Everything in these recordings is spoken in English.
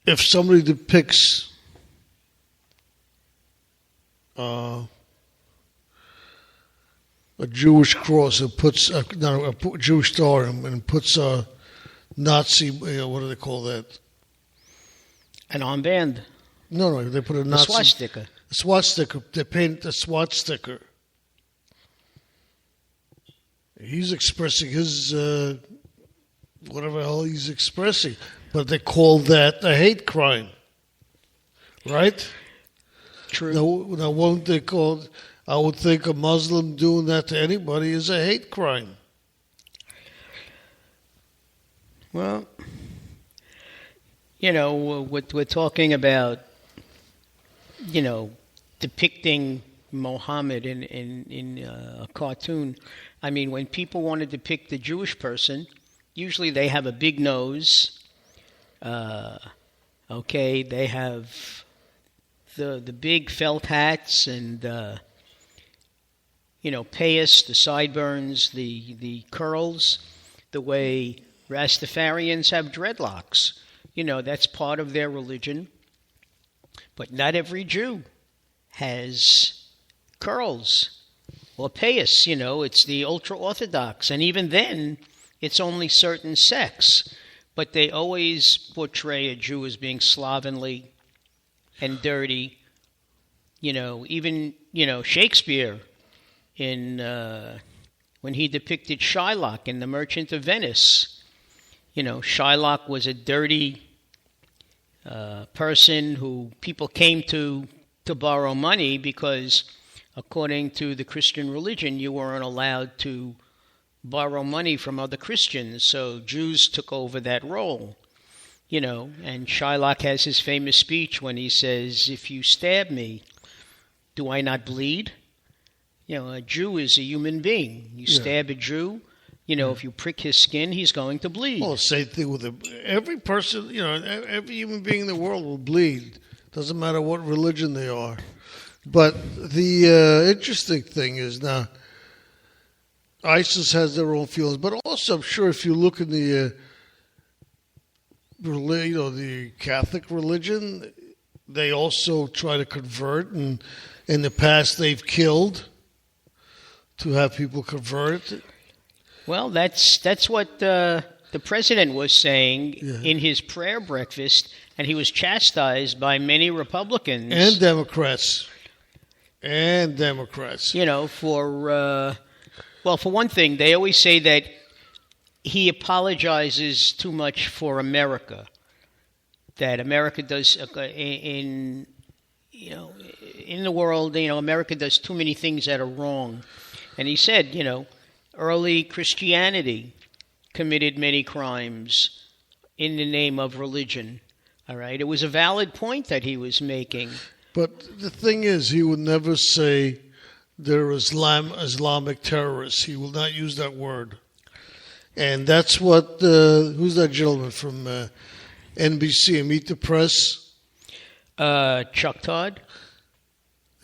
if somebody depicts a Jewish cross and puts a Jewish star and puts a Nazi, what do they call that? An armband. No, they put a Nazi. A swastika. A swastika. They paint a swastika. He's expressing his, whatever the hell he's expressing. But they call that a hate crime. Right? True. Now won't they call, I would think a Muslim doing that to anybody is a hate crime. Well, we're talking about, depicting Muhammad in a cartoon. I mean, when people want to depict a Jewish person, usually they have a big nose. They have the big felt hats and payas, the sideburns, the curls, the way Rastafarians have dreadlocks. That's part of their religion. But not every Jew has curls or payas. It's the ultra-Orthodox. And even then, it's only certain sects. But they always portray a Jew as being slovenly and dirty. Even Shakespeare, when he depicted Shylock in The Merchant of Venice, Shylock was a dirty person who people came to borrow money because, according to the Christian religion, you weren't allowed to borrow money from other Christians, so Jews took over that role, and Shylock has his famous speech when he says, "If you stab me, do I not bleed?" A Jew is a human being. You stab a Jew, if you prick his skin, he's going to bleed. Well, same thing with every person, every human being in the world will bleed. Doesn't matter what religion they are. But the interesting thing is now, ISIS has their own feelings, but also I'm sure if you look in the Catholic religion, they also try to convert, and in the past they've killed to have people convert. Well, that's what the president was saying in his prayer breakfast, and he was chastised by many Republicans and Democrats. For one thing, they always say that he apologizes too much for America. That America does in the world, America does too many things that are wrong. And he said, early Christianity committed many crimes in the name of religion. All right, it was a valid point that he was making. But the thing is, he would never say they're Islamic terrorists. He will not use that word. And that's what, who's that gentleman from NBC and Meet the Press? Chuck Todd.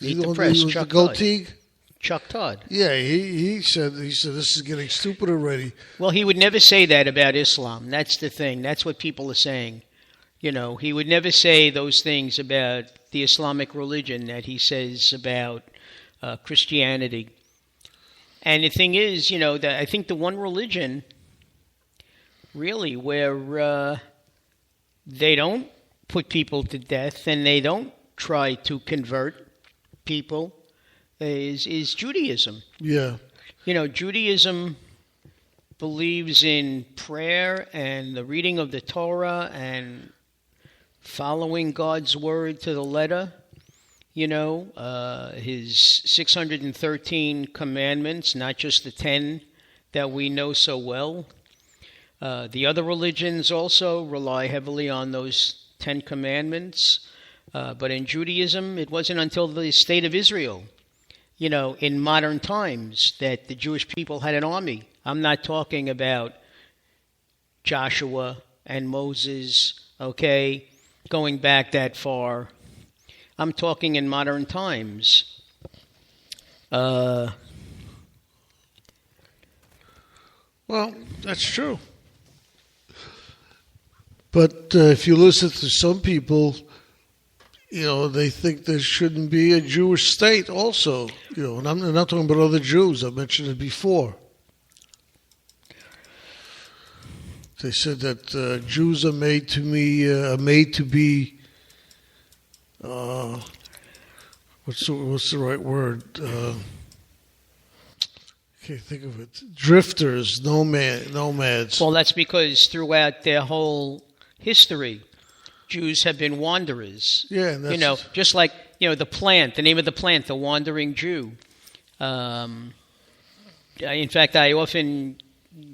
Meet the Press, Chuck Todd. Chuck Todd. Yeah, he said this is getting stupid already. Well, he would never say that about Islam. That's the thing. That's what people are saying. He would never say those things about the Islamic religion that he says about Christianity. And the thing is, that I think the one religion really where they don't put people to death and they don't try to convert people is Judaism. Yeah. Judaism believes in prayer and the reading of the Torah and following God's word to the letter. His 613 commandments, not just the 10 that we know so well. The other religions also rely heavily on those 10 commandments. But in Judaism, it wasn't until the state of Israel, in modern times, that the Jewish people had an army. I'm not talking about Joshua and Moses, going back that far. I'm talking in modern times. Well, that's true. But if you listen to some people, they think there shouldn't be a Jewish state also. And I'm not talking about other Jews. I mentioned it before. They said that Jews are made to be. What's the right word? Can't think of it. Drifters, nomads. Well, that's because throughout their whole history, Jews have been wanderers. Yeah, and that's just like the plant, the name of the plant, the wandering Jew. In fact, I often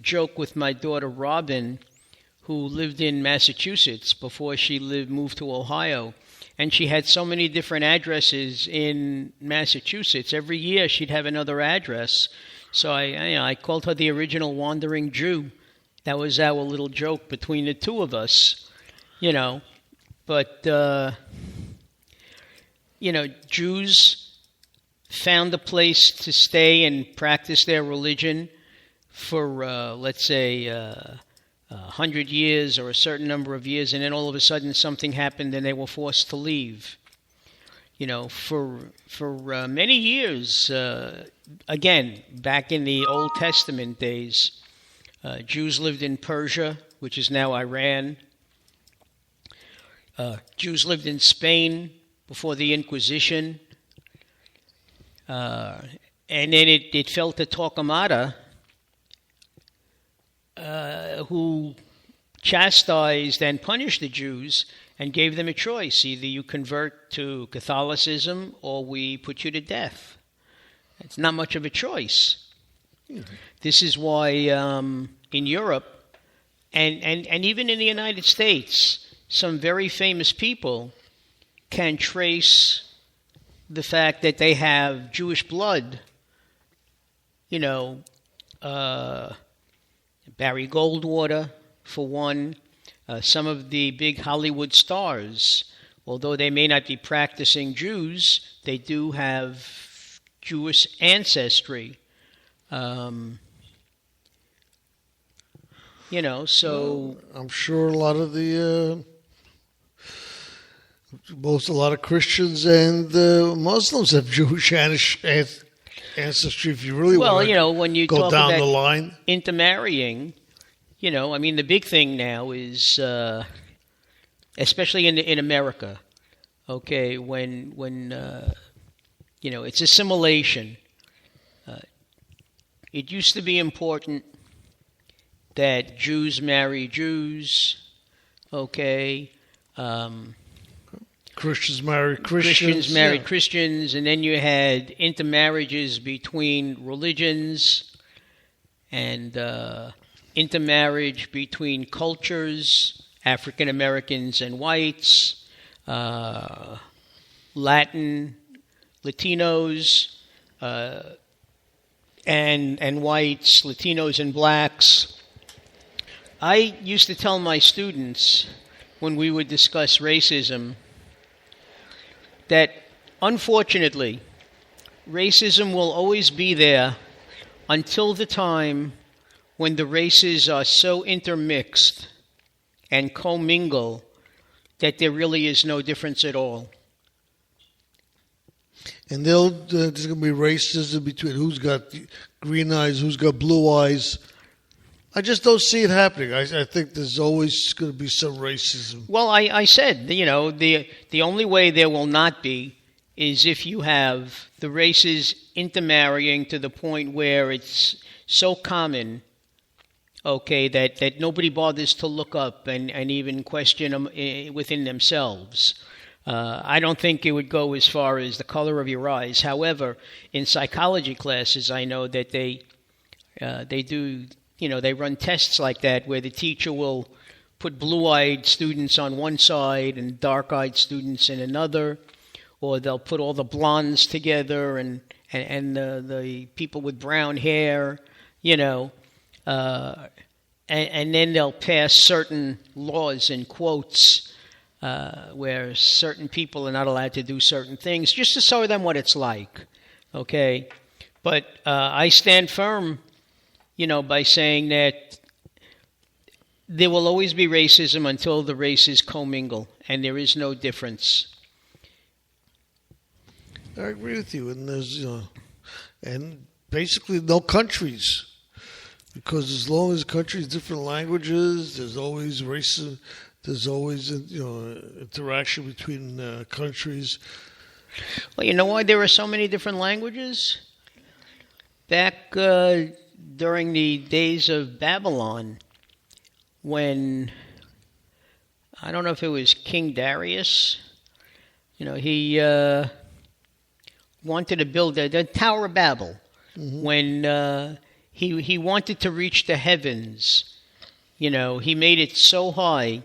joke with my daughter Robin, who lived in Massachusetts before she moved to Ohio. And she had so many different addresses in Massachusetts. Every year she'd have another address. So I called her the original wandering Jew. That was our little joke between the two of us, But, Jews found a place to stay and practice their religion for, let's say, 100 years or a certain number of years, and then all of a sudden something happened and they were forced to leave. For many years, again, back in the Old Testament days, Jews lived in Persia, which is now Iran. Jews lived in Spain before the Inquisition. And then it fell to Torquemada, who chastised and punished the Jews and gave them a choice. Either you convert to Catholicism or we put you to death. It's not much of a choice. Mm-hmm. This is why in Europe and even in the United States, some very famous people can trace the fact that they have Jewish blood. Barry Goldwater, for one. Some of the big Hollywood stars, although they may not be practicing Jews, they do have Jewish ancestry. So I'm sure a lot of a lot of Christians and Muslims have Jewish ancestry. If you really want to when you go talk down about the line, intermarrying, the big thing now is, especially in America, okay, when it's assimilation. It used to be important that Jews marry Jews, okay. Christians married Christians. Christians married Christians, and then you had intermarriages between religions and intermarriage between cultures, African Americans and whites, Latinos and whites, Latinos and blacks. I used to tell my students when we would discuss racism that, unfortunately, racism will always be there until the time when the races are so intermixed and commingle that there really is no difference at all. And there's going to be racism between who's got green eyes, who's got blue eyes. I just don't see it happening. I think there's always going to be some racism. Well, I said, the only way there will not be is if you have the races intermarrying to the point where it's so common, okay, that nobody bothers to look up and even question them within themselves. I don't think it would go as far as the color of your eyes. However, in psychology classes, I know that they do. They run tests like that where the teacher will put blue-eyed students on one side and dark-eyed students in another, or they'll put all the blondes together and the people with brown hair, and then they'll pass certain laws in quotes where certain people are not allowed to do certain things, just to show them what it's like, okay? But I stand firm by saying that there will always be racism until the races commingle, and there is no difference. I agree with you, and there's and basically no countries, because as long as countries different languages, there's always racism. There's always interaction between countries. Well, you know why there are so many different languages? Back during the days of Babylon, when I don't know if it was King Darius, he wanted to build the Tower of Babel. Mm-hmm. When he wanted to reach the heavens, he made it so high,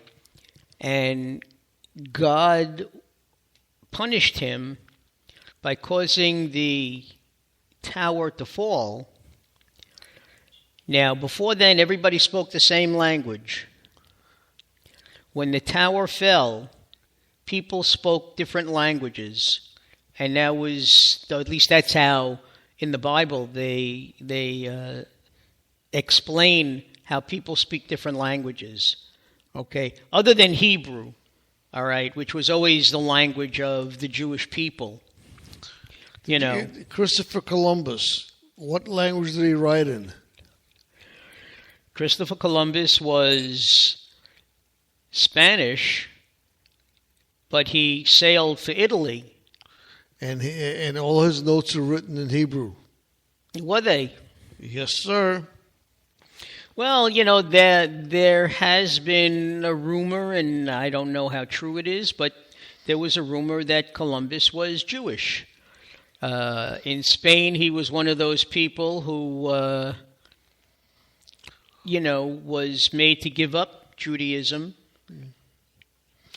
and God punished him by causing the tower to fall. Now, before then, everybody spoke the same language. When the tower fell, people spoke different languages, and that was, at least that's how in the Bible they explain how people speak different languages. Okay, other than Hebrew, all right, which was always the language of the Jewish people. Christopher Columbus, what language did he write in? Christopher Columbus was Spanish, but he sailed for Italy. And all his notes are written in Hebrew. Were they? Yes, sir. Well, there has been a rumor, and I don't know how true it is, but there was a rumor that Columbus was Jewish. In Spain, he was one of those people who, was made to give up Judaism.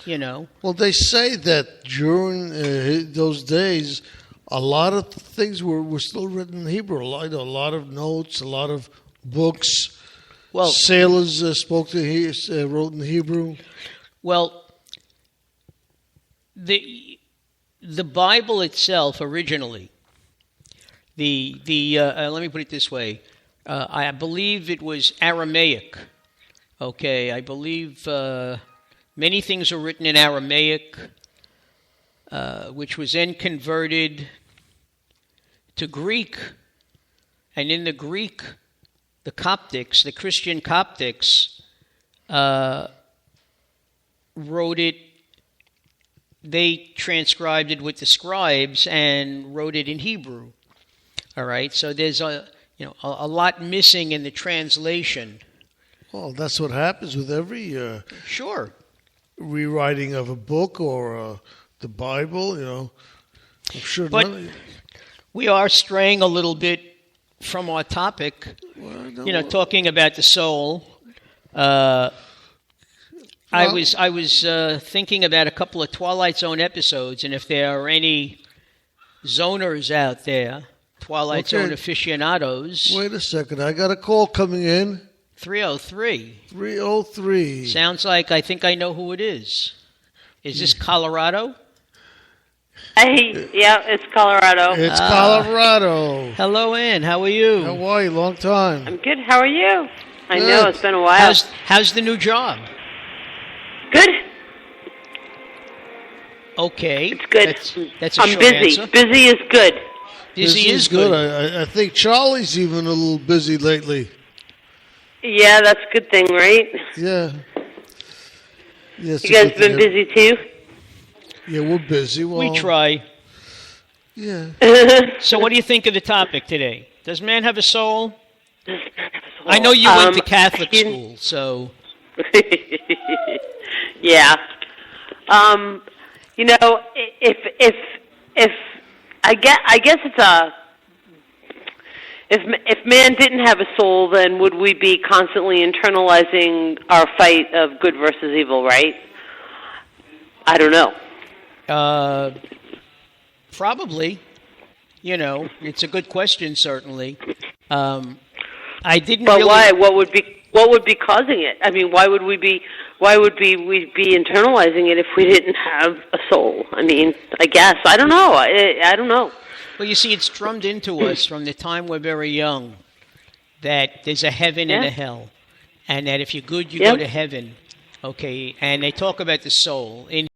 Well, they say that during those days, a lot of things were still written in Hebrew. A lot of notes, a lot of books. Well, sailors wrote in Hebrew. Well, the Bible itself originally, let me put it this way, I believe it was Aramaic. Okay, I believe many things were written in Aramaic, which was then converted to Greek, and in the Greek, the Coptics, the Christian Coptics, wrote it. They transcribed it with the scribes and wrote it in Hebrew. All right, so there's a lot missing in the translation. Well, that's what happens with every sure rewriting of a book or the Bible. I'm sure. But we are straying a little bit from our topic. Well, talking about the soul. I was thinking about a couple of Twilight Zone episodes, and if there are any zoners out there, Twilight Zone aficionados. Wait a second, I got a call coming in. 303. 303. Sounds like I think I know who it is. Is this Colorado? Yeah, it's Colorado. It's Colorado. Hello, Ann. How are you? How are you? Long time. I'm good. How are you? I know, it's been a while. How's the new job? Good. Okay. It's good. That's a I'm short busy. answer. Busy is good. Busy is good. I think Charlie's even a little busy lately. Yeah, that's a good thing, right? Yeah. Yes. You guys been busy too? Yeah, we're busy. Well, we try. Yeah. So what do you think of the topic today? Does man have a soul? I know you went to Catholic school, so... Yeah. If I guess it's if man didn't have a soul, then would we be constantly internalizing our fight of good versus evil, right? I don't know. Probably. It's a good question, certainly. I didn't. But really... why? What would be causing it? I mean, why would we be internalizing it if we didn't have a soul? I mean, I guess I don't know. I don't know. Well, you see, it's drummed into us from the time we're very young that there's a heaven and a hell, and that if you're good, you Yep. go to heaven. Okay, and they talk about the soul. In